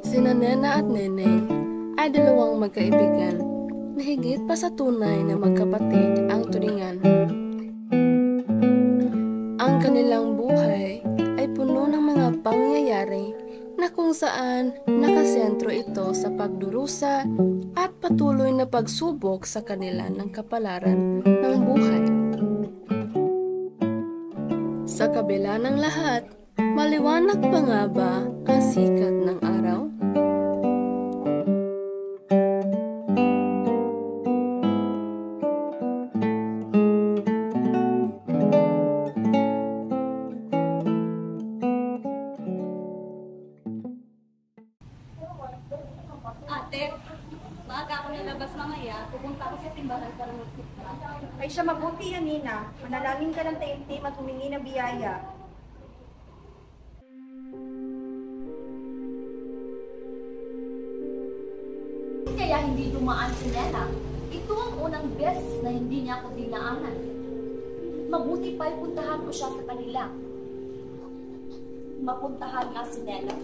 Sina Nena at Neneng ay dalawang magkaibigan na higit pa sa tunay na magkapatid ang turingan. Ang kanilang buhay ay puno ng mga pangyayari na kung saan nakasentro ito sa pagdurusa at patuloy na pagsubok sa kanila ng kapalaran ng buhay. Sa kabila ng lahat, maliwanag pa nga ba ang sikat ng araw? Ate, maaga ako nalabas mamaya. Pupunta ako sa simbahan para magsikla. Ay siya, mabuti yan, Nina. Manalangin ka ng taimtim at humingi ng biyaya. Kaya hindi dumaan si Nena. Ito ang unang beses na hindi niya ako dinaanan. Mabuti pa puntahan ko siya sa kanila. Mapuntahan nga si Nena.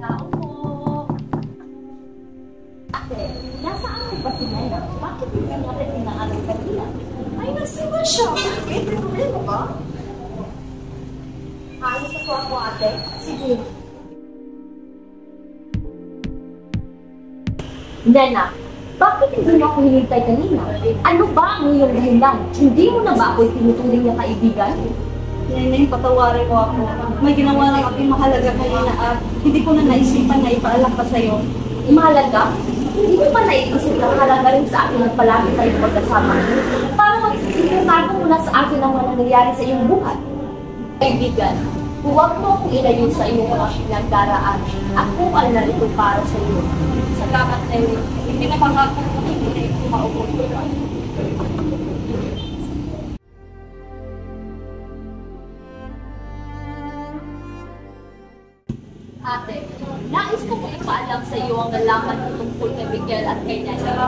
Tao po. Ate, nasaan mo ba si Nena? Bakit hindi natin dinaanan kanila? Ay, nagsiwa siya. Bakit? May problema ba? Ayos ako ate. Sige. Nena, bakit hindi mo ako hinintay kanina? Ano ba ang iyong dahilan? Hindi mo na ba ako'y tinuturing na kaibigan? Neneng, patawarin mo ako. May ginawa lang akong mahalaga kanina at hindi ko na naisipan na ipaalam pa sa'yo. Mahalaga? Hindi mo ba naisip na mahalaga rin sa akin at palagi tayo magkasama? Para magsisigurado mo na sa akin ang mga nangyayari sa iyong buhay. Kaibigan, huwag mo akong ilayo sa iyong mga pinagdaraan. Ako ang narito para sa iyo. Salamat, Neneng. Hindi na pangako ko hindi ko maupo. Ate, nais ko kung ipaalam sa iyo ang nalaman ko tungkol kay Miguel at kay Nena.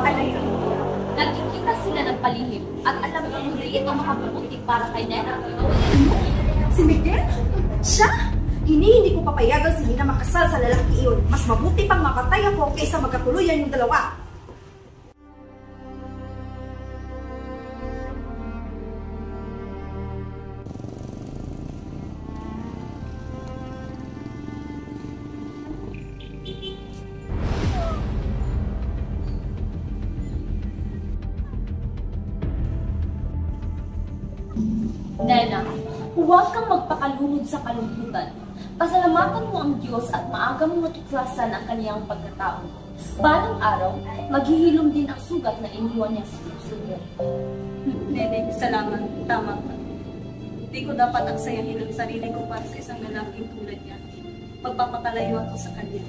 Nagkikita sila ng palihim at alam ko hindi ito makabubuti para kay Nena. Si Miguel? Siya? Hindi ko papayagan si Nina makasal sa lalaki iyon. Mas mabuti pang mapatay ako kaysa magkatuluyan yung dalawa. Nena, huwag kang magpakalunod sa kalungkutan. Pasalamatan mo ang Diyos at maaga mo matuklasan ang kaniyang pagkatao. Balang araw, maghihilom din ang sugat na iniwan niya sa puso mo. Neneng, salamat. Tama ka. Hindi ko dapat aksayahin ang sarili ko para sa isang lalaking tulad niya. Magpapakalayo ako sa kanya.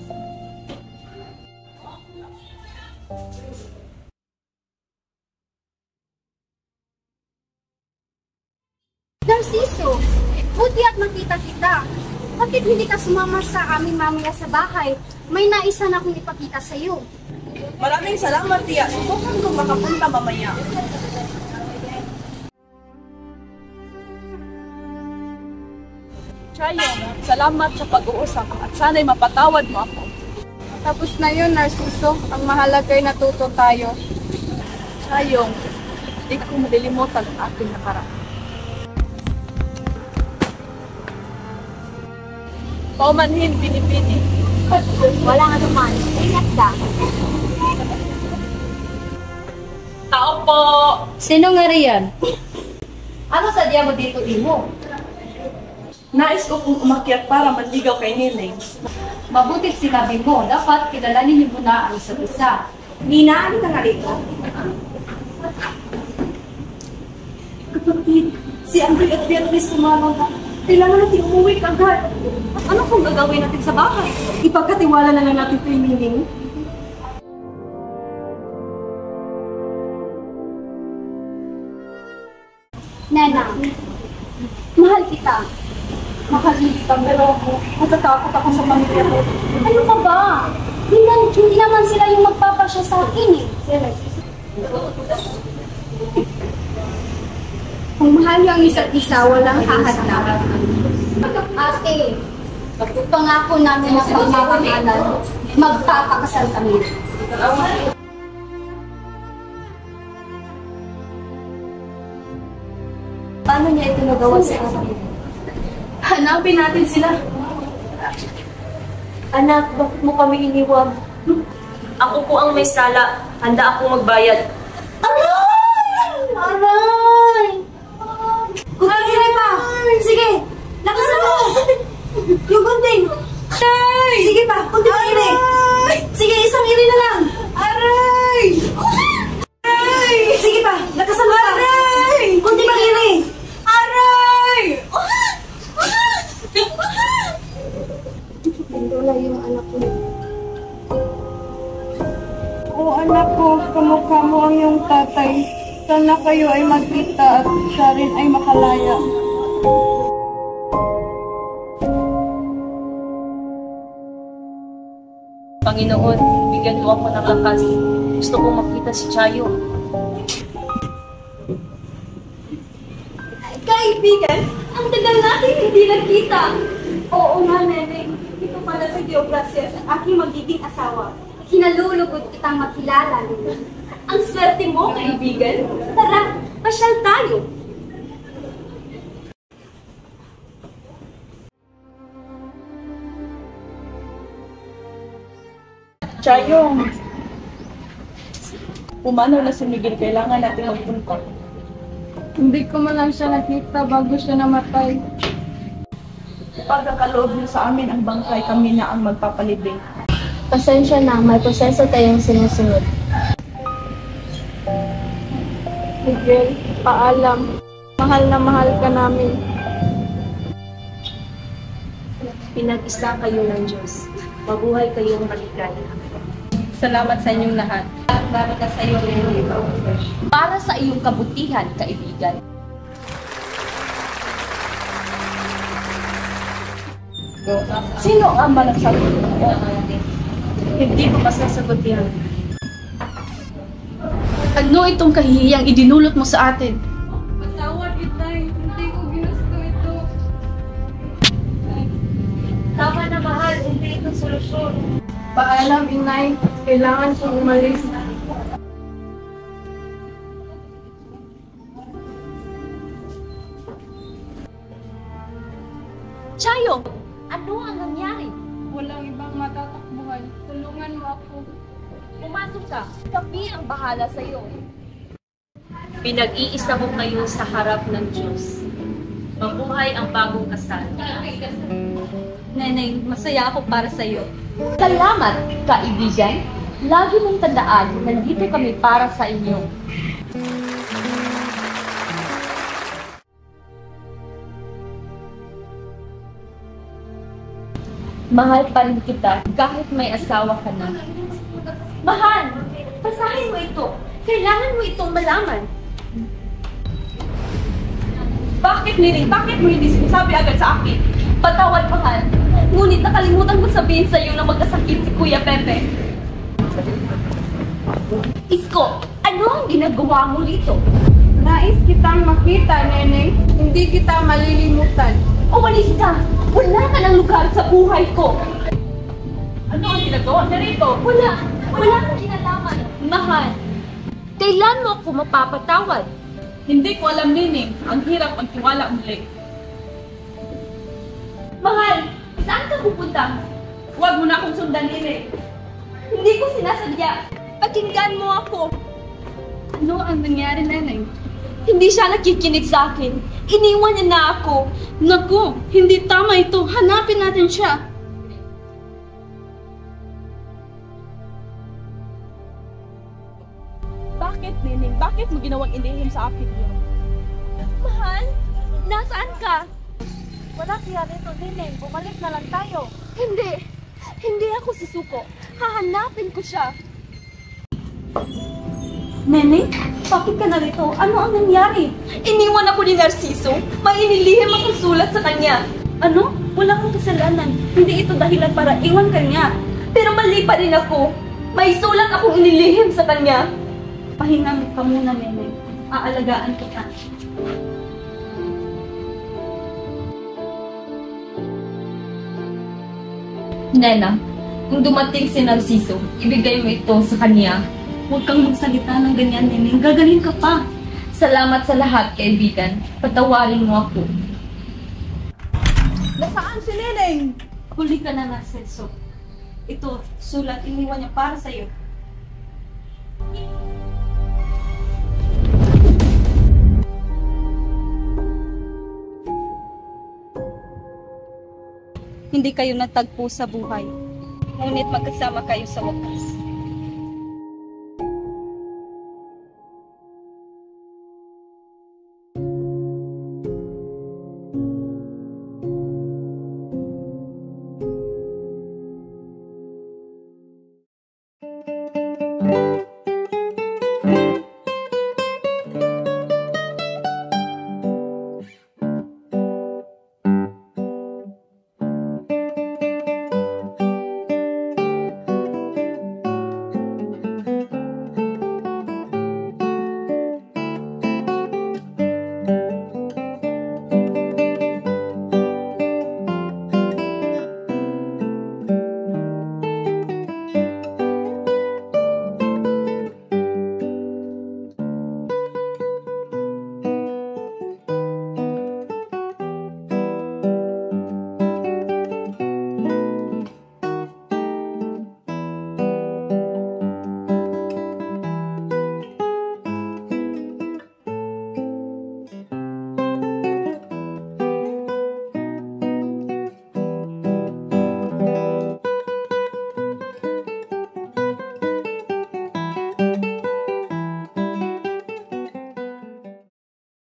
Narciso, buti at makita kita. Bakit hindi ka sumama sa aming mamaya sa bahay? May naisa na akong ipakita sa iyo. Maraming salamat, Tia. Subukan kong makapunta mamaya. Chayong, salamat sa pag-uusap at sana'y mapatawad mo ako. Tapos na yun, Narciso. Ang mahalaga ay natuto tayo. Chayong, di ko malilimutan ang aking nakaraan. Paumanhin, pinipini. Wala nga naman. Ingat ka. Tao po! Sino nga riyan? Ano sadya mo dito, Imo? Nais ko kong umakyat para manligaw kay Neneng. Mabutit sinabi mo. Dapat kilalanin niyo muna ang isa't isa. Nina, ano ka nga rito? Kapatid, si Andre at Beatrice tumawag na. Kailangan natin umuwi kagad. Ano kung gagawin natin sa bahay? Ipagkatiwala na lang natin kay Nining. Nena, mahal kita. Mahal kita, pero natatakot ako sa pamilya ko. Ano ka ba? Hindi naman sila yung magpapasya sa lang ini. Kung mahal niyo ang isa't isa, walang hahadlang. Ate, pangako namin na pagmamahalan, magpapakasal kami. Paano niya ito nagawa sa akin? Hanapin natin sila. Anak, bakit mo kami iniwan? Ako po ang may sala. Handa akong magbayad. Aray! Kukiri pa! Sige! Lakasan mo! Yung gunting! Sige pa! Kunti pa iri! Sige, isang iri na lang! Aray! Sige pa! Lakasan mo pa! Kunti pa iri! Wala yung anak ko. O anak ko, kamukha mo ang iyong tatay. Sana kayo ay magkita at siya rin ay makalaya. Panginoon, bigyan mo ako ng lakas. Gusto kong makita si Chayo. Kaibigan, ang tagal natin hindi nagkita. Oo nga, Neneng. Ito pala si Deogracias, ang aking magiging asawa. Kinalulugod kitang makilala nila. Ang swerte mo, kaibigan. Tara, pasyal tayo. Chayong, pumanaw na si Miguel, kailangan natin magpunta. Hindi ko man lang siya nakita bago siya namatay. Pagkakaloob niyo sa amin ang bangkay, kami na ang magpapalibing. Pasensya na, may proseso tayong sinusunod. Miguel, paalam. Mahal na mahal ka namin. Pinag-isa kayo ng Diyos. Mabuhay kayong maligaya. Salamat sa inyong lahat. Salamat sa iyo, Para sa iyong kabutihan, kaibigan. Sino ang malagsagot mo? Hindi ko masasagot yan. Ano itong kahihiyang idinulot mo sa atin? Patawad kita, hindi ko ginusto ito. Tama na, mahal. Hindi ito solusyon. Paalam, inay. Kailangan kong umalis. Chayo, ano ang nangyari? Walang ibang matatakbuhan. Tulungan mo ako. Pumasok ka. Kami ang bahala sa iyo. Pinag-iisa ko kayo sa harap ng Diyos. Mabuhay ang bagong kasal. Neneng, masaya ako para sa iyo. Salamat, kaibigan. Lagi mong tandaan, nandito kami para sa inyo. Mahal pa rin kita kahit may asawa ka na. Mahal, basahin mo ito. Kailangan mo itong malaman. Bakit, Neneng? Bakit mo hindi sinasabi agad sa akin? Patawad, mahal. Ngunit nakalimutan ko sabihin sa iyo na magkasakit si Kuya Pepe. Isko, ano ang ginagawa mo dito? Nais kitang makita, Neneng. Hindi kita malilimutan. Umalis ka! Wala ka ng lugar sa buhay ko! Ano ang ginagawa niya rito? Wala kang kinalaman. Mahal, kailan mo ako mapapatawad? Hindi ko alam, Neneng. Ang hirap magtiwala muli. Mahal, saan ka pupunta? Huwag mo na akong sundan, Neneng. Hindi ko sinasadya. Pakinggan mo ako. Ano ang nangyari, Neneng? Hindi siya nakikinig sa akin. Iniwan niya na ako. Naku, hindi tama ito. Hanapin natin siya. Bakit, Neneng? Bakit mo ginawang ilihim sa akin yun? Mahal, nasaan ka? Wala kaya rito, Neneng. Bumalik na lang tayo. Hindi ako susuko. Hahanapin ko siya. Neneng, bakit ka narito? Ano ang nangyari? Iniwan ako ni Narciso. May inilihim akong sulat sa kanya. Ano? Wala kang kasalanan. Hindi ito dahilan para iwan ka niya. Pero mali pa rin ako. May sulat akong inilihim sa kanya. Pahinga ka muna, Neneng. Aalagaan kita. Nena, kung dumating si Narciso, ibigay mo ito sa kanya. Huwag kang magsalita ng ganyan, Neneng. Gagaling ka pa. Salamat sa lahat, kaibigan. Patawarin mo ako. Nasaan si Neneng? Huli ka na, Narciso. Ito, sulat iniwan niya para sa'yo. Hindi kayo natagpo sa buhay, ngunit magkasama kayo sa wakas.